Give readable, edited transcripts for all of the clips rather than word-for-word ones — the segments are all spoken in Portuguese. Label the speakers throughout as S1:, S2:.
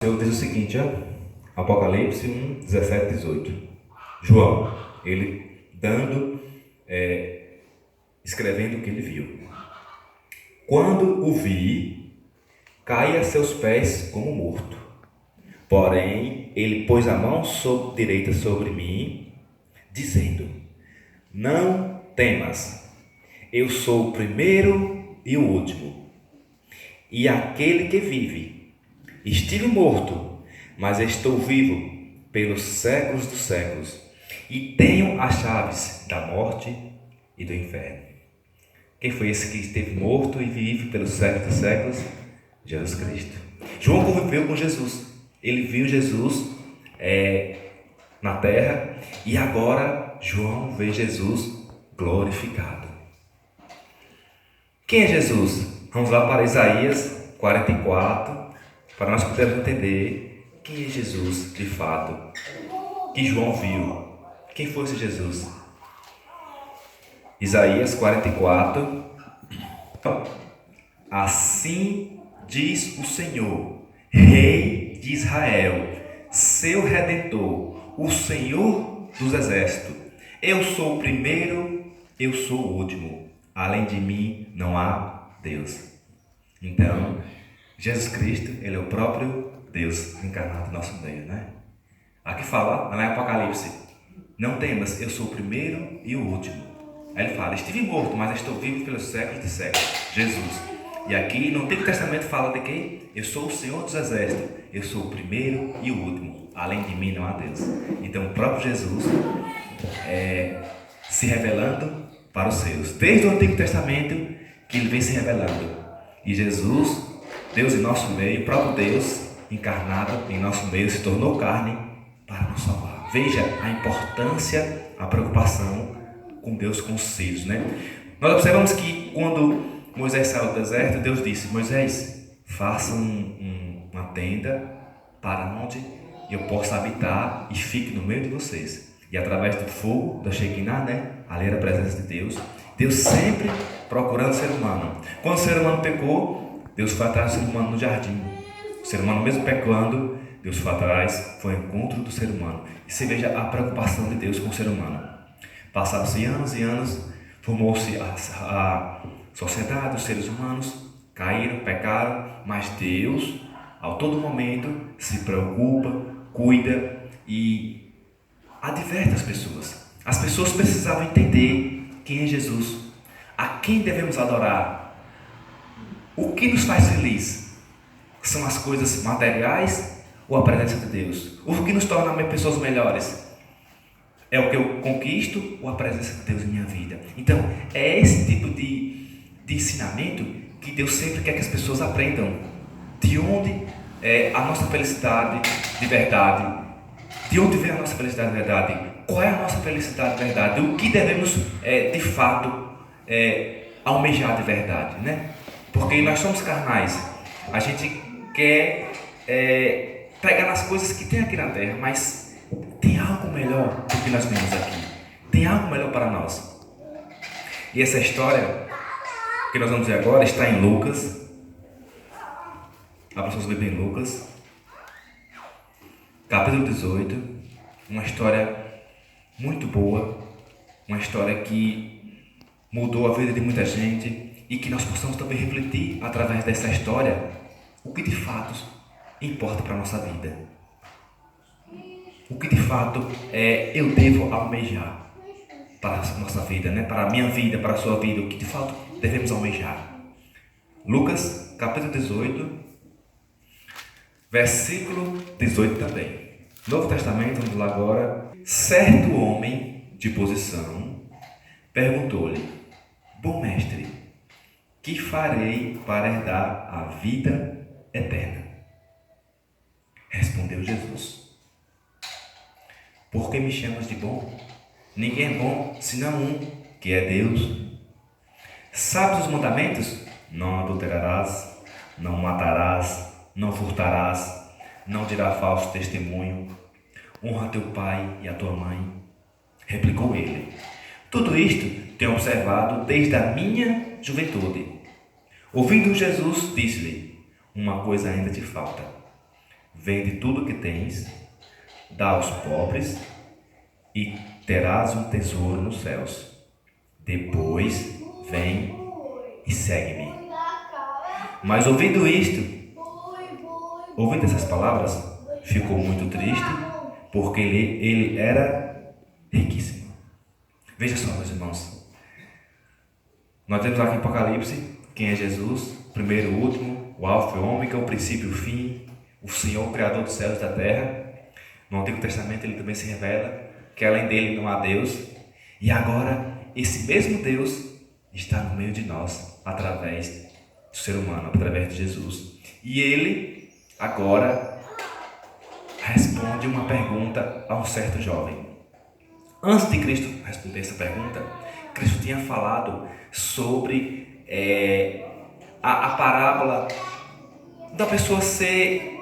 S1: O Senhor diz o seguinte, Apocalipse 1, 17, 18. João, ele escrevendo o que ele viu. Quando o vi, caí a seus pés como morto. Porém, ele pôs a mão direita sobre mim, dizendo: Não temas, eu sou o primeiro e o último, e aquele que vive. Estive morto, mas estou vivo pelos séculos dos séculos, e tenho as chaves da morte e do inferno. Quem foi esse que esteve morto e vive pelos séculos dos séculos? Jesus Cristo. João conviveu com Jesus. Ele viu Jesus na terra, e agora João vê Jesus glorificado. Quem é Jesus? Vamos lá para Isaías 44, para nós podermos entender quem é Jesus de fato, que João viu. Quem foi esse Jesus? Isaías 44. Assim diz o Senhor, Rei de Israel, seu Redentor, o Senhor dos Exércitos. Eu sou o primeiro, eu sou o último. Além de mim não há Deus. Então, Jesus Cristo, ele é o próprio Deus encarnado no nosso meio, né? Aqui fala, lá em Apocalipse: Não temas, eu sou o primeiro e o último. Aí ele fala: Estive morto, mas estou vivo pelos séculos de séculos. Jesus. E aqui no Antigo Testamento fala de quem? Eu sou o Senhor dos Exércitos. Eu sou o primeiro e o último. Além de mim não há Deus. Então o próprio Jesus se revelando para os seus. Desde o Antigo Testamento que ele vem se revelando. E Jesus, Deus em nosso meio, o próprio Deus encarnado em nosso meio, se tornou carne para nos salvar. Veja a importância, a preocupação com Deus, com os filhos, né? Nós observamos que quando Moisés saiu do deserto, Deus disse: Moisés, faça uma tenda para onde eu possa habitar e fique no meio de vocês. E através do fogo, da Shekinah, né? Ali era a presença de Deus. Deus sempre procurando o ser humano. Quando o ser humano pecou, Deus foi atrás do ser humano no jardim. O ser humano mesmo pecando, Deus foi atrás, foi ao encontro do ser humano. E você veja a preocupação de Deus com o ser humano. Passaram-se anos e anos, formou-se a sociedade, os seres humanos caíram, pecaram, mas Deus, a todo momento, se preocupa, cuida e adverte as pessoas. As pessoas precisavam entender quem é Jesus, a quem devemos adorar, o que nos faz feliz. São as coisas materiais ou a presença de Deus? O que nos torna pessoas melhores? É o que eu conquisto ou a presença de Deus em minha vida? Então, é esse tipo de ensinamento que Deus sempre quer que as pessoas aprendam. De onde é a nossa felicidade de verdade? De onde vem a nossa felicidade de verdade? Qual é a nossa felicidade de verdade? O que devemos, de fato, almejar de verdade, né? Porque nós somos carnais. A gente quer pegar nas coisas que tem aqui na terra, mas tem algo melhor do que nós vemos aqui. Tem algo melhor para nós. E essa história que nós vamos ver agora está em Lucas. As pessoas bebem em Lucas, capítulo 18. Uma história muito boa. Uma história que mudou a vida de muita gente. E que nós possamos também refletir através dessa história o que de fato importa para a nossa vida. O que de fato eu devo almejar para a nossa vida, né? Para a minha vida, para a sua vida. O que de fato devemos almejar. Lucas, capítulo 18, versículo 18 também. Novo Testamento, vamos lá agora. Certo homem de posição perguntou-lhe: Bom mestre, que farei para herdar a vida eterna? Respondeu Jesus: Por que me chamas de bom? Ninguém é bom senão um, que é Deus. Sabes os mandamentos? Não adulterarás, não matarás, não furtarás, não dirás falso testemunho, honra teu pai e a tua mãe. Replicou ele: Tudo isto tenho observado desde a minha juventude. Ouvindo Jesus, disse-lhe: Uma coisa ainda te falta. vende tudo o que tens, dá aos pobres e terás um tesouro nos céus. Depois vem e segue-me. Mas ouvindo essas palavras, ficou muito triste, porque ele era riquíssimo. Veja só, meus irmãos. Nós temos aqui em Apocalipse quem é Jesus, primeiro e último, o alfa e o ômega, o princípio e o fim, o Senhor, o Criador dos céus e da terra. No Antigo Testamento ele também se revela que além dele não há Deus. E agora esse mesmo Deus está no meio de nós, através do ser humano, através de Jesus. E ele agora responde uma pergunta a um certo jovem. Antes de Cristo responder essa pergunta, Cristo tinha falado sobre a parábola da pessoa ser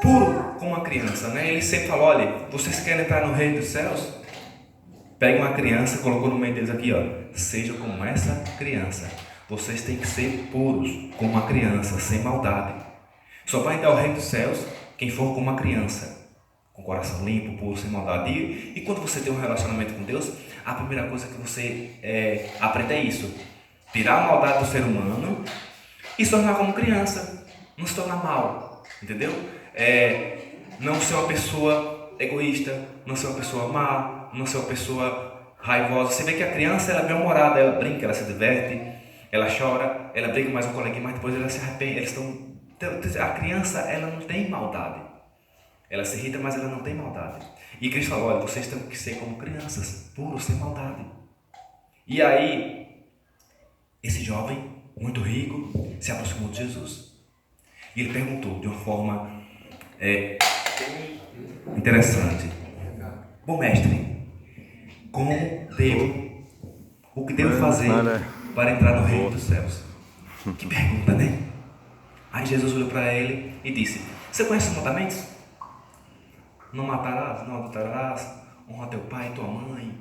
S1: puro como uma criança, né? Ele sempre falou: olha, vocês querem entrar no reino dos céus? Pega uma criança, colocou no meio deles aqui, ó, sejam como essa criança. Vocês têm que ser puros como uma criança, sem maldade. Só vai entrar ao reino dos céus quem for como uma criança, com o coração limpo, puro, sem maldade. E quando você tem um relacionamento com Deus, a primeira coisa que você aprende é isso: tirar a maldade do ser humano e se tornar como criança, não se tornar mal, entendeu? Não ser uma pessoa egoísta, não ser uma pessoa má, não ser uma pessoa raivosa. Você vê que a criança, ela é bem-humorada, ela brinca, ela se diverte, ela chora, ela briga mais um coleguinha, mas depois ela se arrepende. A criança, ela não tem maldade. Ela se irrita, mas ela não tem maldade. E Cristo falou: olha, vocês têm que ser como crianças, puros, sem maldade. E aí, esse jovem, muito rico, se aproximou de Jesus. E ele perguntou de uma forma interessante: bom mestre, o que devo fazer para entrar no reino dos céus? Que pergunta, né? Aí Jesus olhou para ele e disse: você conhece os mandamentos? Não matarás, não adulterarás, honra teu pai e tua mãe.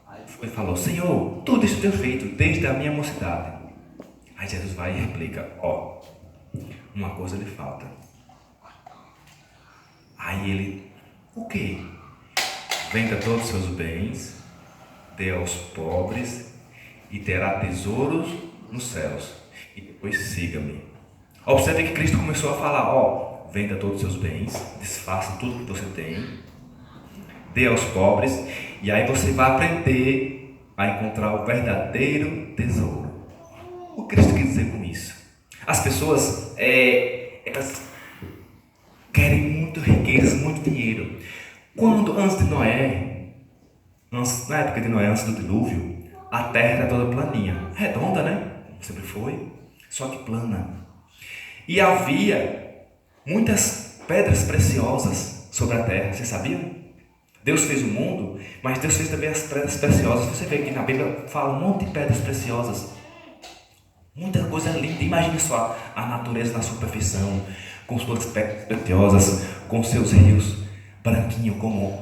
S1: Aí ele falou: Senhor, tudo isso eu tenho feito desde a minha mocidade. Aí Jesus vai e replica: ó, uma coisa lhe falta. Aí ele: o quê? Venda todos os seus bens, dê aos pobres e terá tesouros nos céus. E depois siga-me. Observe que Cristo começou a falar: ó, venda todos os seus bens, desfaça tudo que você tem, dê aos pobres, e aí você vai aprender a encontrar o verdadeiro tesouro. O que Cristo quer dizer com isso? As pessoas elas querem muito riquezas, muito dinheiro. Antes de Noé, na época de Noé, antes do dilúvio, a terra era toda planinha, redonda, né? Sempre foi, só que plana. E havia muitas pedras preciosas sobre a terra, você sabia? Deus fez o mundo, mas Deus fez também as pedras preciosas. Você vê que na Bíblia fala um monte de pedras preciosas, muita coisa linda. Imagine só a natureza na sua perfeição, com suas pedras preciosas, com seus rios branquinho como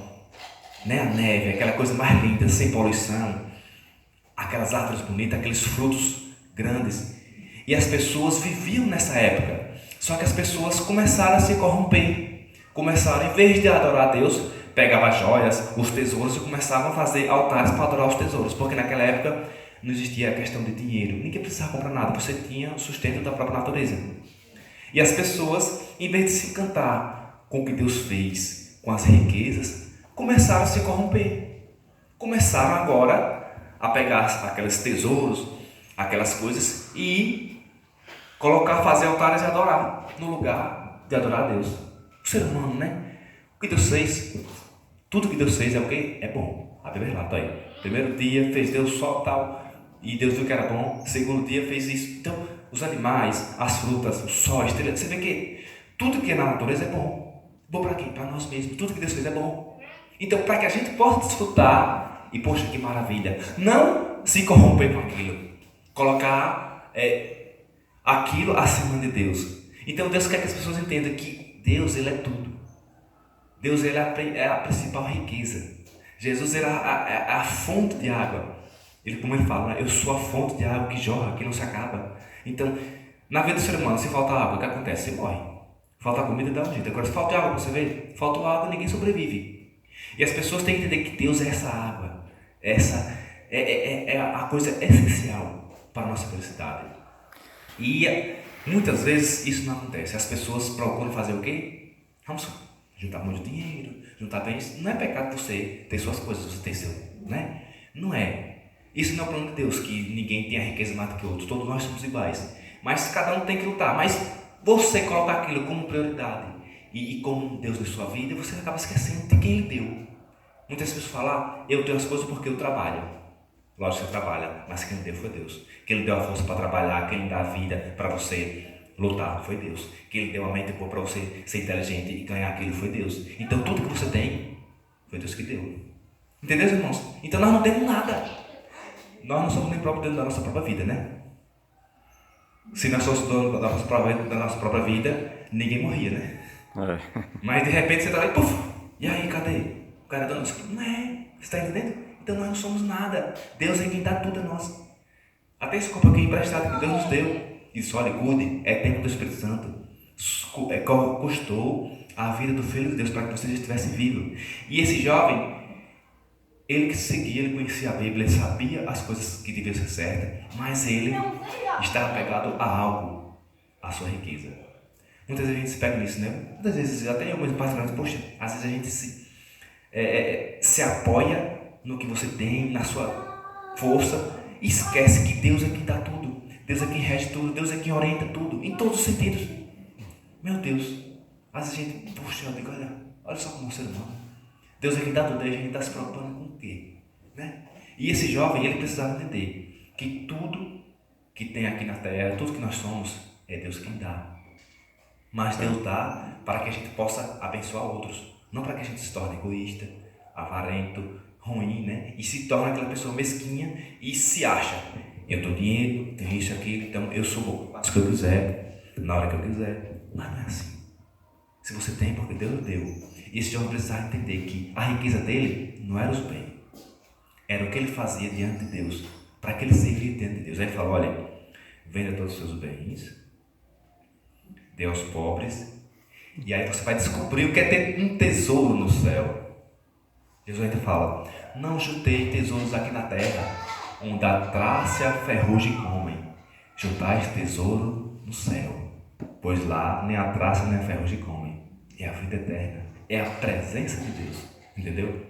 S1: a neve, aquela coisa mais linda, sem poluição, aquelas árvores bonitas, aqueles frutos grandes. E as pessoas viviam nessa época. Só que as pessoas começaram a se corromper. Começaram, em vez de adorar a Deus, pegavam as joias, os tesouros, e começavam a fazer altares para adorar os tesouros. Porque naquela época não existia a questão de dinheiro. Ninguém precisava comprar nada. Você tinha o sustento da própria natureza. E as pessoas, em vez de se encantar com o que Deus fez, com as riquezas, começaram a se corromper. Começaram agora a pegar aqueles tesouros, aquelas coisas, e fazer altares e adorar, no lugar de adorar a Deus. O ser humano, né? O que Deus fez, tudo que Deus fez é o quê? É bom. A Bíblia relata aí. Primeiro dia fez Deus sol e tal, e Deus viu que era bom. Segundo dia fez isso. Então, os animais, as frutas, o sol, a estrela, você vê que tudo que é na natureza é bom. Bom para quem? Para nós mesmos. Tudo que Deus fez é bom. Então, para que a gente possa desfrutar, e poxa, que maravilha, não se corromper com aquilo, colocar aquilo acima de Deus. Então Deus quer que as pessoas entendam que Deus, Ele é tudo. Deus, Ele é a principal riqueza. Jesus era a fonte de água. Como ele fala, né? Eu sou a fonte de água que jorra, que não se acaba. Então, na vida do ser humano, se falta água, o que acontece? Você morre. Falta comida, dá um jeito. Agora, se falta água, você vê? Falta água, ninguém sobrevive. E as pessoas têm que entender que Deus é essa água. Essa é a coisa essencial para a nossa felicidade. E muitas vezes isso não acontece. As pessoas procuram fazer o quê? Vamos juntar muito dinheiro, juntar bens. Não é pecado você ter suas coisas, você ter seu, né? Não é. Isso não é o plano de Deus, que ninguém tenha riqueza mais do que outros. Todos nós somos iguais. Mas cada um tem que lutar. Mas você coloca aquilo como prioridade e como Deus deu sua vida, você acaba esquecendo de quem Ele deu. Muitas pessoas falam, eu tenho as coisas porque eu trabalho. Lógico que você trabalha, mas quem deu foi Deus. Quem lhe deu a força para trabalhar, quem lhe dá a vida para você lutar foi Deus. Quem lhe deu a mente boa para você ser inteligente e ganhar aquilo foi Deus. Então tudo que você tem foi Deus que deu. Entendeu, irmãos? Então nós não temos nada. Nós não somos nem próprios donos da nossa própria vida, né? Se nós fôssemos donos da nossa própria vida, ninguém morria, né? Mas de repente você está lá e puf! E aí, cadê? O cara dando isso. Não é? Você está entendendo? Então nós não somos nada. Deus é quem dá tudo a nós. Até esse corpo aqui emprestado que Deus nos deu. Isso, olha, cuide, é tempo do Espírito Santo. Custou a vida do Filho de Deus para que você estivesse vivo. E esse jovem, ele que seguia, ele conhecia a Bíblia, ele sabia as coisas que deviam ser certas, mas ele estava pegado a algo, a sua riqueza. Muitas vezes a gente se pega nisso, né? Muitas vezes, até eu mesmo, particularmente, poxa, às vezes a gente se apoia no que você tem, na sua força, e esquece que Deus é quem dá tudo, Deus é quem rege tudo, Deus é quem orienta tudo, em todos os sentidos. Meu Deus, às vezes a gente, poxa, eu digo, olha só como é um ser humano. Deus é quem dá tudo, aí a gente está se preocupando com o quê? Né? E esse jovem, ele precisava entender que tudo que tem aqui na terra, tudo que nós somos, é Deus quem dá. Mas Deus dá para que a gente possa abençoar outros, não para que a gente se torne egoísta, avarento, ruim, né? E se torne aquela pessoa mesquinha e se acha, eu dou dinheiro, tenho isso, aquilo, então eu sou bom, faço o que eu quiser, na hora que eu quiser. Mas não é assim. Se você tem, porque Deus deu. E esse jovem precisava entender que a riqueza dele não era os bens, era o que ele fazia diante de Deus, para que ele servia diante de Deus. Aí ele falou, olha, venda todos os seus bens, dê aos pobres, e aí você vai descobrir o que é ter um tesouro no céu. Jesus ainda fala, não juntei tesouros aqui na terra, onde a traça e a ferrugem comem, juntai tesouro no céu, pois lá nem a traça nem a ferrugem comem. É a vida eterna, é a presença de Deus, entendeu?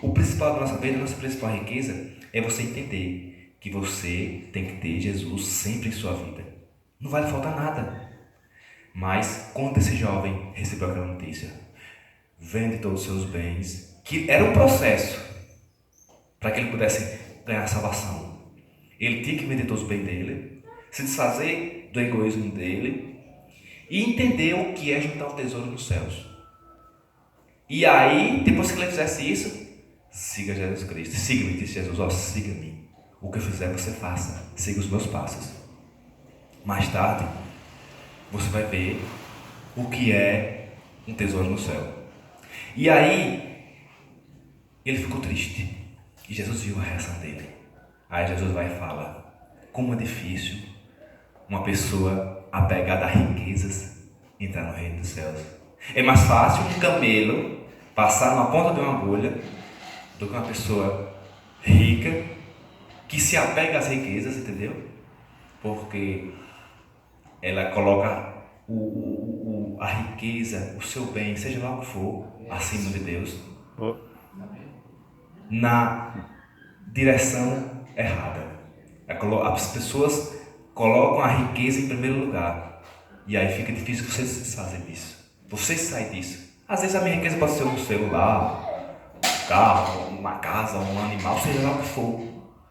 S1: O principal da nossa vida, a nossa principal riqueza é você entender que você tem que ter Jesus sempre em sua vida. Não vai lhe faltar nada. Mas quando esse jovem recebeu aquela notícia, vende todos os seus bens, que era um processo para que ele pudesse ganhar salvação. Ele tinha que vender todos os bens dele, se desfazer do egoísmo dele e entender o que é juntar o tesouro nos céus. E aí, depois que ele fizesse isso, siga Jesus Cristo. Siga-me, disse Jesus, siga-me. O que eu fizer, você faça. Siga os meus passos. Mais tarde, você vai ver o que é um tesouro no céu. E aí, ele ficou triste. E Jesus viu a reação dele. Aí Jesus vai e fala, como é difícil uma pessoa apegada a riquezas entrar no reino dos céus. É mais fácil um camelo passar na ponta de uma agulha do que uma pessoa rica que se apega às riquezas, entendeu? Porque ela coloca a riqueza, o seu bem, seja lá o que for, acima de Deus, na direção errada. As pessoas colocam a riqueza em primeiro lugar e aí fica difícil vocês fazerem disso. Vocês saem disso. Às vezes a minha riqueza pode ser um celular, um carro, uma casa, um animal, seja lá o que for.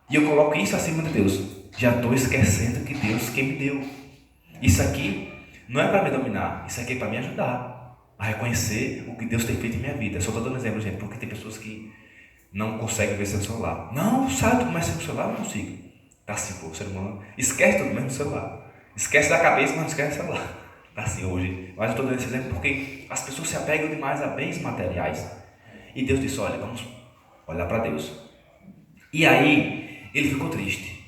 S1: E eu coloco isso acima de Deus. Já estou esquecendo que Deus quem me deu. Isso aqui não é para me dominar, isso aqui é para me ajudar a reconhecer o que Deus tem feito em minha vida. Eu só estou dando exemplo, gente, porque tem pessoas que não conseguem ver seu celular. Não, sabe como é ser o celular? Não consigo. Tá assim, pô, o ser humano esquece tudo mesmo do celular. Esquece da cabeça, mas não esquece do celular. Tá assim hoje. Mas eu estou dando esse exemplo porque as pessoas se apegam demais a bens materiais. E Deus disse, olha, vamos olhar para Deus. E aí, ele ficou triste.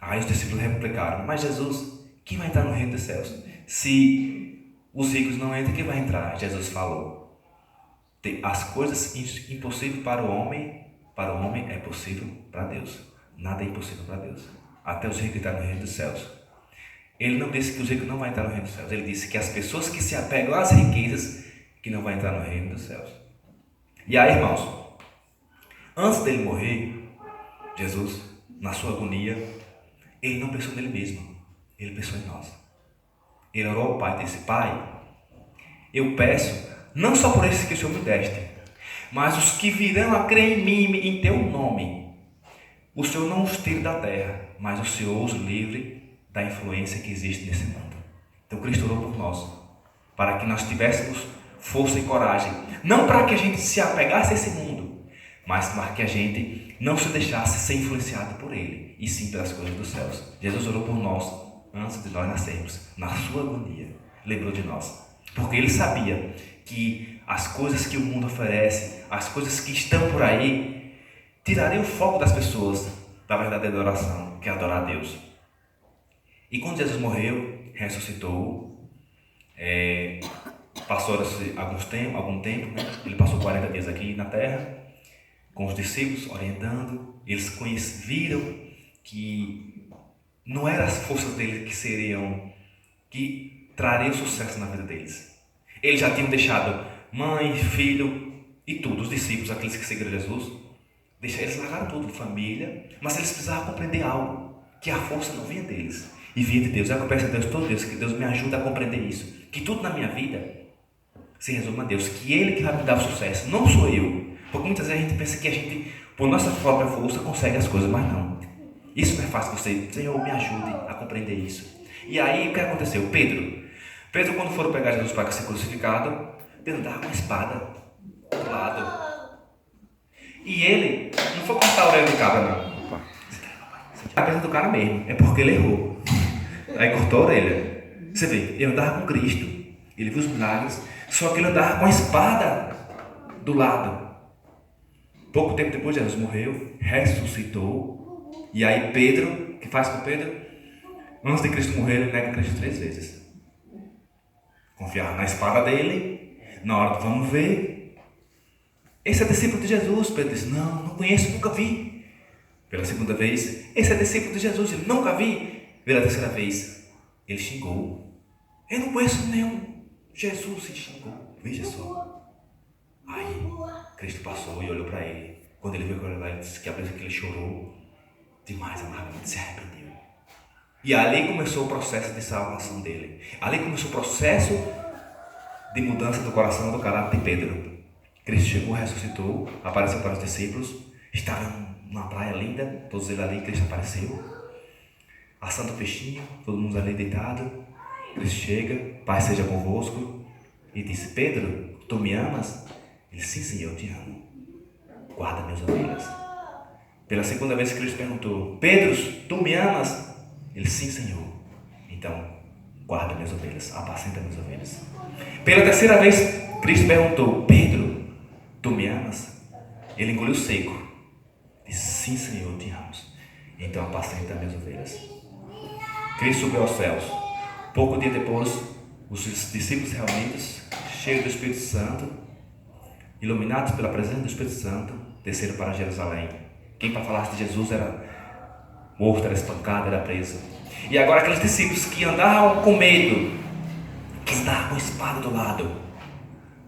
S1: Aí os discípulos replicaram, mas Jesus, quem vai entrar no reino dos céus? Se os ricos não entram, quem vai entrar? Jesus falou. As coisas impossíveis para o homem é possível para Deus. Nada é impossível para Deus. Até os ricos entrar no reino dos céus. Ele não disse que os ricos não vão entrar no reino dos céus. Ele disse que as pessoas que se apegam às riquezas que não vão entrar no reino dos céus. E aí, irmãos, antes dele morrer, Jesus, na sua agonia, ele não pensou nele mesmo. Ele pensou em nós. Ele orou ao Pai e disse: Pai, eu peço, não só por esses que o Senhor me deste, mas os que virão a crer em mim, em teu nome. O Senhor não os tire da terra, mas o Senhor os livre da influência que existe nesse mundo. Então Cristo orou por nós, para que nós tivéssemos força e coragem, não para que a gente se apegasse a esse mundo, mas para que a gente não se deixasse ser influenciado por ele, e sim pelas coisas dos céus. Jesus orou por nós antes de nós nascermos, na sua agonia, lembrou de nós, porque ele sabia que as coisas que o mundo oferece, as coisas que estão por aí, tirariam o foco das pessoas da verdadeira adoração, que é adorar a Deus. E quando Jesus morreu, ressuscitou, passou-se algum tempo, né? Ele passou 40 dias aqui na terra, com os discípulos, orientando. Eles viram que não eram as forças dele que trariam sucesso na vida deles. Eles já tinham deixado mãe, filho e tudo, os discípulos, aqueles que seguiram Jesus, eles largaram tudo, família, mas eles precisavam compreender algo, que a força não vinha deles, e vinha de Deus. É o que eu peço a Deus todo dia, que Deus me ajude a compreender isso, que tudo na minha vida se resume a Deus, que Ele que vai me dar o sucesso, não sou eu. Porque muitas vezes a gente pensa que a gente, por nossa própria força, consegue as coisas, mas não. Isso não é fácil. Você, Senhor, me ajude a compreender isso. E aí, o que aconteceu? Pedro, quando foram pegar Jesus para ser crucificado, Pedro andava com a espada do lado. E ele não foi cortar a orelha do cara, não. A cabeça do cara mesmo, é porque ele errou. Aí cortou a orelha. Você vê, ele andava com Cristo, ele viu os milagres, só que ele andava com a espada do lado. Pouco tempo depois, Jesus morreu, ressuscitou. E aí Pedro, o que faz com Pedro? Antes de Cristo morrer, ele nega Cristo 3 vezes. Confiava na espada dele, na hora do vamos ver. Esse é discípulo de Jesus. Pedro disse: não conheço, nunca vi. Pela segunda vez: esse é discípulo de Jesus, ele nunca vi. Pela terceira vez, ele xingou: eu não conheço nenhum. Jesus se xingou. Veja só. Aí Cristo passou e olhou para ele. Quando ele viu aquilo lá, ele disse que a vez que ele chorou demais, amargamente, se arrependeu. E ali começou o processo de salvação dele. Ali começou o processo de mudança do coração, do caráter de Pedro. Cristo chegou, ressuscitou, apareceu para os discípulos. Estavam numa praia linda, todos eles ali. Cristo apareceu, assando o peixinho, todo mundo ali deitado. Cristo chega: Pai seja convosco. E disse: Pedro, tu me amas? Ele: sim, Senhor, eu te amo. Guarda minhas ovelhas. Pela segunda vez, Cristo perguntou: Pedro, tu me amas? Ele: sim, Senhor. Então, guarda minhas ovelhas, apacenta minhas ovelhas. Pela terceira vez, Cristo perguntou: Pedro, tu me amas? Ele engoliu seco. Disse: sim, Senhor, eu te amo. Então, apacenta minhas ovelhas. Cristo subiu aos céus. Pouco dia depois, os discípulos reunidos, cheios do Espírito Santo, iluminados pela presença do Espírito Santo, desceram para Jerusalém. Quem para falar de Jesus era morto, era espancado, era preso. E agora aqueles discípulos que andavam com medo, que andavam com espada do lado,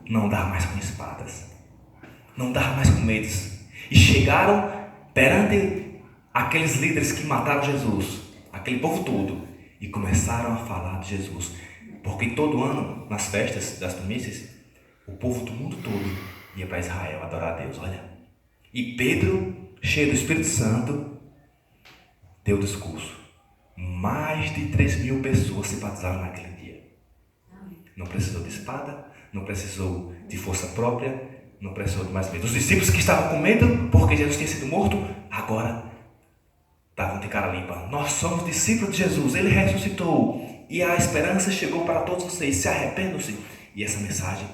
S1: não andavam mais com espadas, não andavam mais com medos. E chegaram perante aqueles líderes que mataram Jesus, aquele povo todo, e começaram a falar de Jesus. Porque todo ano, nas festas das primícias, o povo do mundo todo ia para Israel adorar a Deus. Olha. E Pedro, cheio do Espírito Santo, deu discurso. Mais de 3.000 pessoas se batizaram naquele dia. Não precisou de espada, não precisou de força própria, não precisou de mais medo. Os discípulos que estavam com medo porque Jesus tinha sido morto, agora estavam de cara limpa. Nós somos discípulos de Jesus, Ele ressuscitou e a esperança chegou para todos vocês. Se arrependam-se. E essa mensagem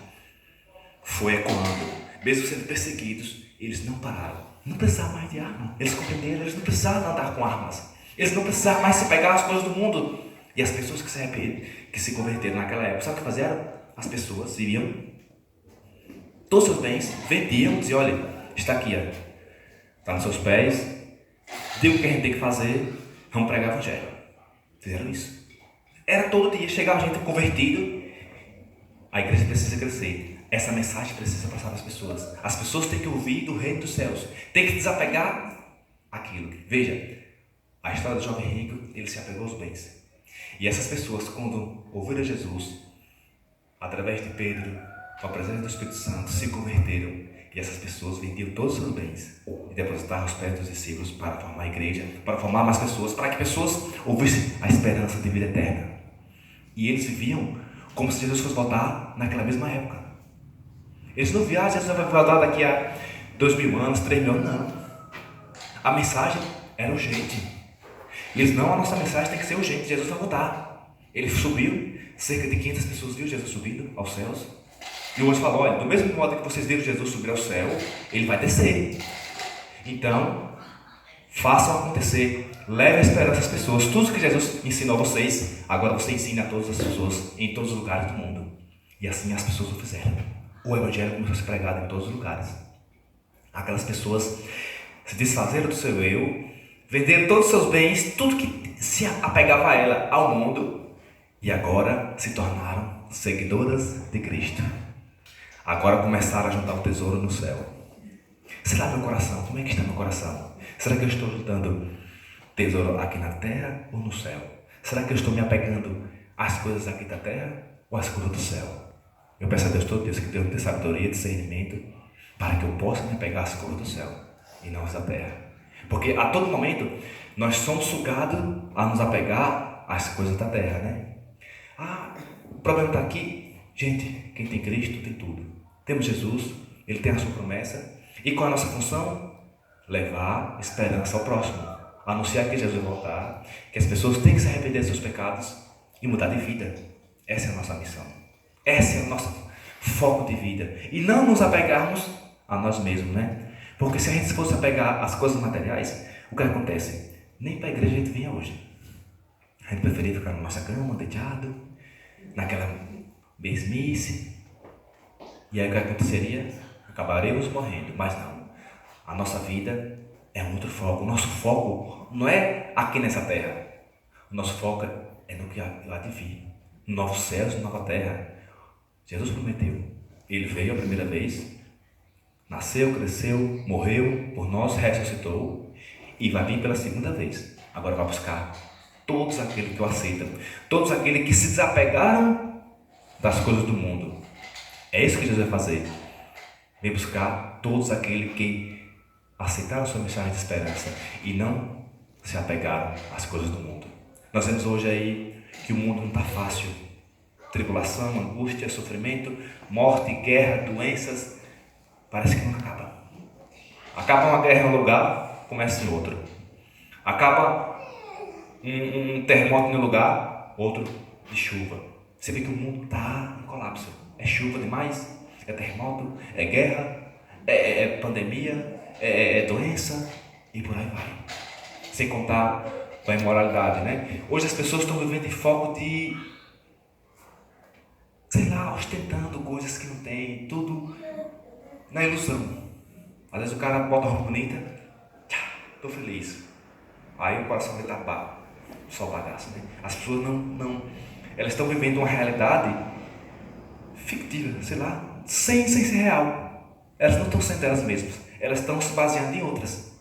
S1: foi ecoando. Mesmo sendo perseguidos, eles não pararam. Não precisavam mais de arma. Eles compreenderam, eles não precisavam andar com armas. Eles não precisavam mais se pegar às coisas do mundo. E as pessoas que se converteram naquela época, sabe o que fizeram? As pessoas iriam, todos os seus bens, vendiam, diziam, olha, está aqui, está nos seus pés, diga o que a gente tem que fazer, vamos pregar o evangelho. Fizeram isso. Era todo dia, chegava gente convertido, a igreja precisa crescer. Essa mensagem precisa passar para as pessoas. As pessoas têm que ouvir do reino dos céus. Tem que desapegar aquilo. Veja, a história do jovem rico, ele se apegou aos bens. E essas pessoas, quando ouviram Jesus, através de Pedro, com a presença do Espírito Santo, se converteram. E essas pessoas vendiam todos os seus bens e depositaram aos pés dos discípulos para formar a igreja, para formar mais pessoas, para que pessoas ouvissem a esperança de vida eterna. E eles viviam como se Jesus fosse voltar naquela mesma época. Eles não viam, Jesus vai voltar daqui a 2000 anos, 3000 anos, não. A mensagem era urgente. Eles não, a nossa mensagem tem que ser urgente, Jesus vai voltar. Ele subiu, cerca de 500 pessoas viram Jesus subindo aos céus. E o anjo falou, olha, do mesmo modo que vocês viram Jesus subir ao céu, ele vai descer. Então, façam acontecer, leve a esperança às pessoas. Tudo que Jesus ensinou a vocês, agora você ensina a todas as pessoas, em todos os lugares do mundo. E assim as pessoas o fizeram. O evangelho começou a ser pregado em todos os lugares. Aquelas pessoas se desfazeram do seu eu, venderam todos os seus bens, tudo que se apegava a ela, ao mundo, e agora se tornaram seguidoras de Cristo. Agora começaram a juntar o tesouro no céu. Será meu coração? Como é que está meu coração? Será que eu estou juntando tesouro aqui na terra ou no céu? Será que eu estou me apegando às coisas aqui da terra ou às coisas do céu? Eu peço a Deus todo Deus que Deus me dê sabedoria e discernimento para que eu possa me apegar às coisas do céu e não às da terra. Porque a todo momento nós somos sugados a nos apegar às coisas da terra, né? O problema está aqui. Gente, quem tem Cristo tem tudo. Temos Jesus, Ele tem a sua promessa. E qual é a nossa função? Levar esperança ao próximo. Anunciar que Jesus vai voltar, que as pessoas têm que se arrepender dos seus pecados e mudar de vida. Essa é a nossa missão. Esse é o nosso foco de vida. E não nos apegarmos a nós mesmos, né? Porque se a gente fosse apegar às coisas materiais, o que acontece? Nem para a igreja a gente vinha hoje. A gente preferia ficar na nossa cama, deitado, naquela mesmice. E aí o que aconteceria? Acabaremos morrendo. Mas não. A nossa vida é um outro foco. O nosso foco não é aqui nessa terra. O nosso foco é no que há lá de vir. Novos céus e nova terra. Jesus prometeu. Ele veio a primeira vez, nasceu, cresceu, morreu por nós, ressuscitou e vai vir pela segunda vez. Agora vai buscar todos aqueles que o aceitam, todos aqueles que se desapegaram das coisas do mundo. É isso que Jesus vai fazer. Vem buscar todos aqueles que aceitaram sua mensagem de esperança e não se apegaram às coisas do mundo. Nós vemos hoje aí que o mundo não está fácil. Tribulação, angústia, sofrimento, morte, guerra, doenças. Parece que não acaba. Acaba uma guerra em um lugar, começa em outro. Acaba um terremoto em um lugar, outro de chuva. Você vê que o mundo está em colapso. É chuva demais, é terremoto, é guerra, é pandemia, é doença e por aí vai. Sem contar com a imoralidade, né? Hoje as pessoas estão vivendo em foco de, sei lá, ostentando coisas que não tem, tudo na ilusão. Às vezes o cara bota uma roupa bonita, tô feliz. Aí o coração dele tá só bagaço, né? As pessoas elas estão vivendo uma realidade fictícia, sei lá, sem ser real. Elas não estão sendo elas mesmas, elas estão se baseando em outras.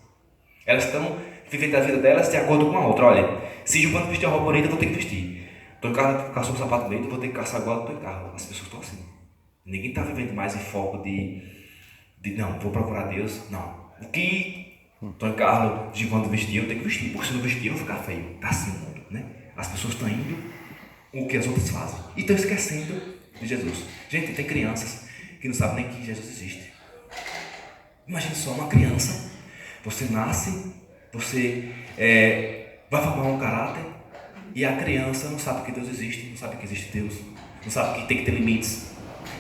S1: Elas estão vivendo a vida delas de acordo com a outra. Olha, se Giovanni vestir uma roupa bonita, eu vou ter que vestir. Estou em casa, caçou um sapato bonito, eu vou ter que caçar agora, estou em carro. As pessoas estão assim. Ninguém está vivendo mais em foco de não, vou procurar Deus. Não. O que estou em carro, Giovanni vestir, eu tenho que vestir. Porque se não vestir, eu vou ficar feio. Está assim o mundo, né? As pessoas estão indo o que as outras fazem. E estão esquecendo de Jesus. Gente, tem crianças que não sabem nem que Jesus existe. Imagine só uma criança. Você nasce, você vai formar um caráter e a criança não sabe que Deus existe, não sabe que existe Deus, não sabe que tem que ter limites.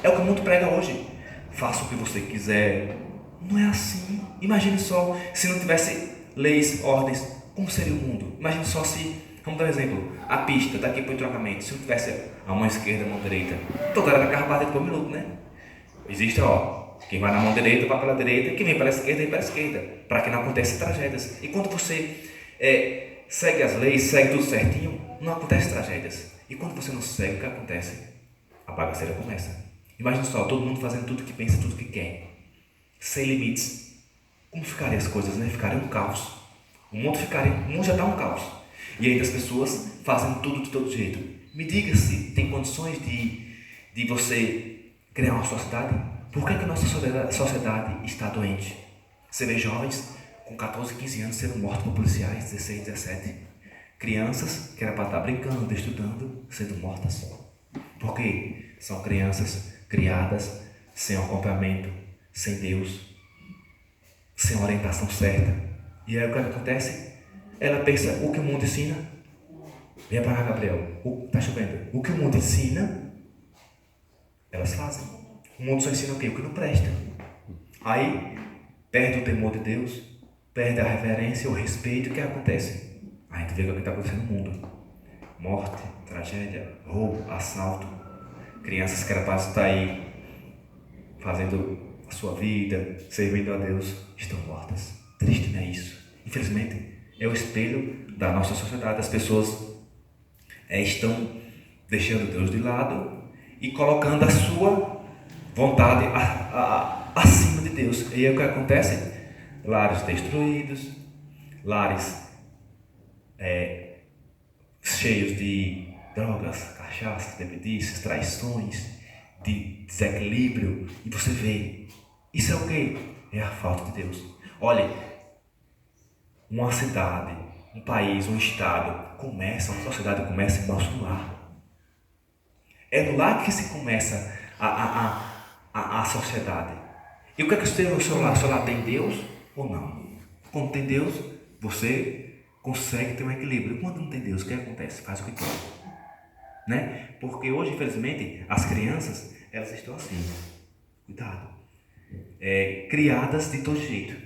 S1: É o que o mundo prega hoje. Faça o que você quiser. Não é assim. Imagine só se não tivesse leis, ordens, como seria o mundo? Imagine só se Vamos dar um exemplo. A pista daqui para o entroncamento, se não tivesse a mão esquerda e a mão direita, toda hora carro batendo por minuto, né? Existe, quem vai na mão direita vai pela direita, quem vem pela esquerda vem pela esquerda, para que não aconteçam tragédias. E quando você segue as leis, segue tudo certinho, não acontece tragédias. E quando você não segue, o que acontece? A bagaceira começa. Imagina só, todo mundo fazendo tudo que pensa, tudo que quer, sem limites. Como ficariam as coisas, né? Ficaria um caos. O mundo já está um caos. E ainda as pessoas fazem tudo de todo jeito. Me diga se tem condições de você criar uma sociedade. Por que a nossa sociedade está doente? Você vê jovens com 14, 15 anos sendo mortos por policiais, 16, 17. Crianças que era para estar brincando, estudando, sendo mortas. Por quê? São crianças criadas sem acompanhamento, sem Deus, sem orientação certa. E aí o que acontece? Ela pensa, o que o mundo ensina? Venha para cá, Gabriel. Está chovendo. O que o mundo ensina, elas fazem. O mundo só ensina o quê? O que não presta. Aí, perde o temor de Deus, perde a reverência, o respeito. O que acontece? A gente vê o que está acontecendo no mundo. Morte, tragédia, roubo, assalto. Crianças que eram para estar aí fazendo a sua vida, servindo a Deus, estão mortas. Triste, não é isso? Infelizmente, é o espelho da nossa sociedade. As pessoas estão deixando Deus de lado e colocando a sua vontade acima de Deus. E aí o que acontece? Lares destruídos, lares cheios de drogas, cachaças, bebedices, traições, de desequilíbrio. E você vê, isso é o quê? É a falta de Deus. Olha, uma cidade, um país, um estado uma sociedade começa embaixo do lar. É no lar que se começa a sociedade. E o que é que você tem no seu lar? O seu lar tem Deus ou não? Quando tem Deus, você consegue ter um equilíbrio. E quando não tem Deus, o que acontece? Faz o que quer. Né? Porque hoje, infelizmente, as crianças, elas estão assim. Cuidado. Criadas de todo jeito.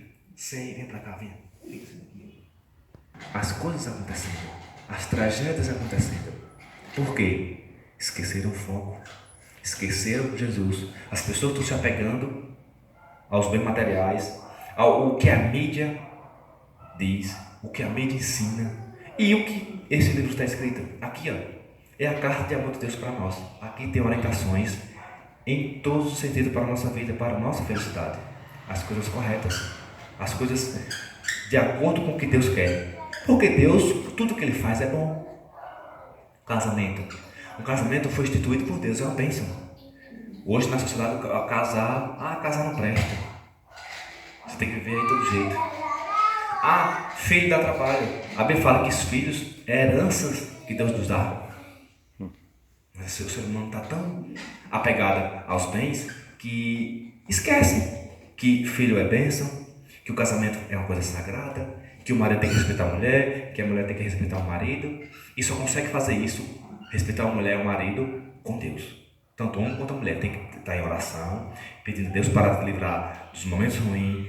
S1: Vem pra cá, vem. As coisas acontecendo, as tragédias acontecendo. Por quê? Esqueceram o foco, esqueceram Jesus. As pessoas estão se apegando aos bens materiais, ao que a mídia diz, o que a mídia ensina. E o que esse livro está escrito? Aqui, é a carta de amor de Deus para nós. Aqui tem orientações em todos os sentidos para a nossa vida, para a nossa felicidade. As coisas corretas, as coisas de acordo com o que Deus quer. Porque Deus, tudo que Ele faz é bom. Casamento. O casamento foi instituído por Deus, é uma bênção. Hoje na sociedade, casar não presta. Você tem que viver aí de todo jeito. Filho dá trabalho. A Bíblia fala que os filhos é heranças que Deus nos dá. Mas o ser humano está tão apegado aos bens que esquece que filho é bênção, que o casamento é uma coisa sagrada, que o marido tem que respeitar a mulher, que a mulher tem que respeitar o marido, e só consegue fazer isso, respeitar a mulher e o marido, com Deus. Tanto o homem quanto a mulher tem que estar em oração, pedindo a Deus para livrar dos momentos ruins,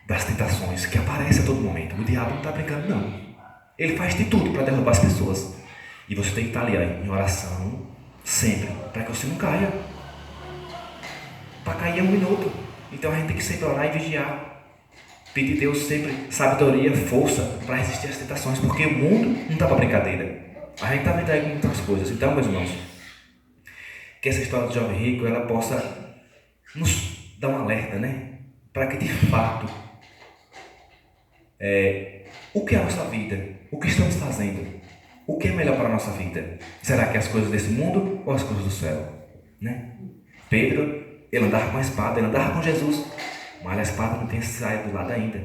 S1: das tentações que aparecem a todo momento. O diabo não está brincando, não. Ele faz de tudo para derrubar as pessoas. E você tem que estar ali em oração, sempre, para que você não caia. Para cair é um minuto. Então a gente tem que sempre orar e vigiar. Pedir a Deus sempre sabedoria, força para resistir às tentações, porque o mundo não está para brincadeira. A gente está vendo aí com muitas coisas. Então, meus irmãos, que essa história do jovem rico ela possa nos dar um alerta, né? Para que de fato o que é a nossa vida, o que estamos fazendo, o que é melhor para a nossa vida? Será que é as coisas desse mundo ou as coisas do céu? Né? Pedro, ele andava com a espada, ele andava com Jesus, mas a espada não tem saído do lado ainda.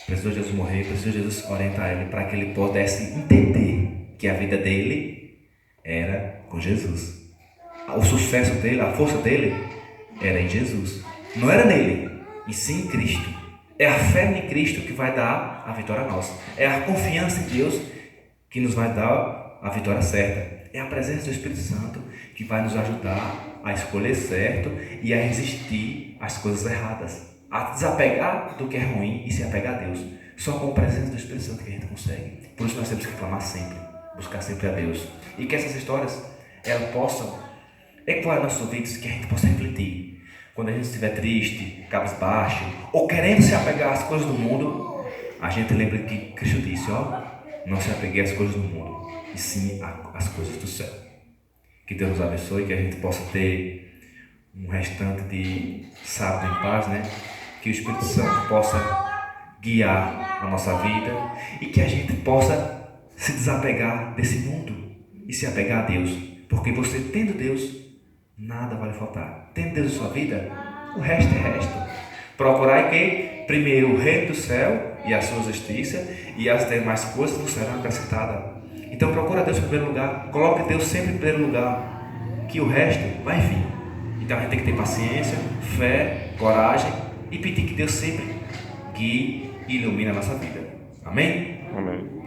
S1: Precisou Jesus morrer, precisou Jesus orientar ele para que ele pudesse entender que a vida dele era com Jesus. O sucesso dele, a força dele era em Jesus. Não era nele, e sim em Cristo. É a fé em Cristo que vai dar a vitória a nós. É a confiança em Deus que nos vai dar a vitória certa. É a presença do Espírito Santo que vai nos ajudar a escolher certo e a resistir às coisas erradas. A desapegar do que é ruim e se apegar a Deus. Só com a presença do Espírito Santo que a gente consegue. Por isso nós temos que clamar sempre, buscar sempre a Deus. E que essas histórias, elas possam ecoar nossos ouvidos, que a gente possa refletir. Quando a gente estiver triste, cabisbaixo, ou querendo se apegar às coisas do mundo, a gente lembra que Cristo disse, ó, não se apegue às coisas do mundo, e sim às coisas do céu. Que Deus nos abençoe, que a gente possa ter um restante de sábado em paz, né? Que o Espírito Santo possa guiar a nossa vida e que a gente possa se desapegar desse mundo e se apegar a Deus. Porque você tendo Deus, nada vai lhe faltar. Tendo Deus em sua vida, o resto é resto. Procurai que primeiro o reino do céu e a sua justiça, e as demais coisas não serão acrescentadas. Então procura Deus em primeiro lugar. Coloque Deus sempre em primeiro lugar, que o resto vai vir. Então a gente tem que ter paciência, fé, coragem e pedir que Deus sempre guie e ilumine a nossa vida. Amém?
S2: Amém.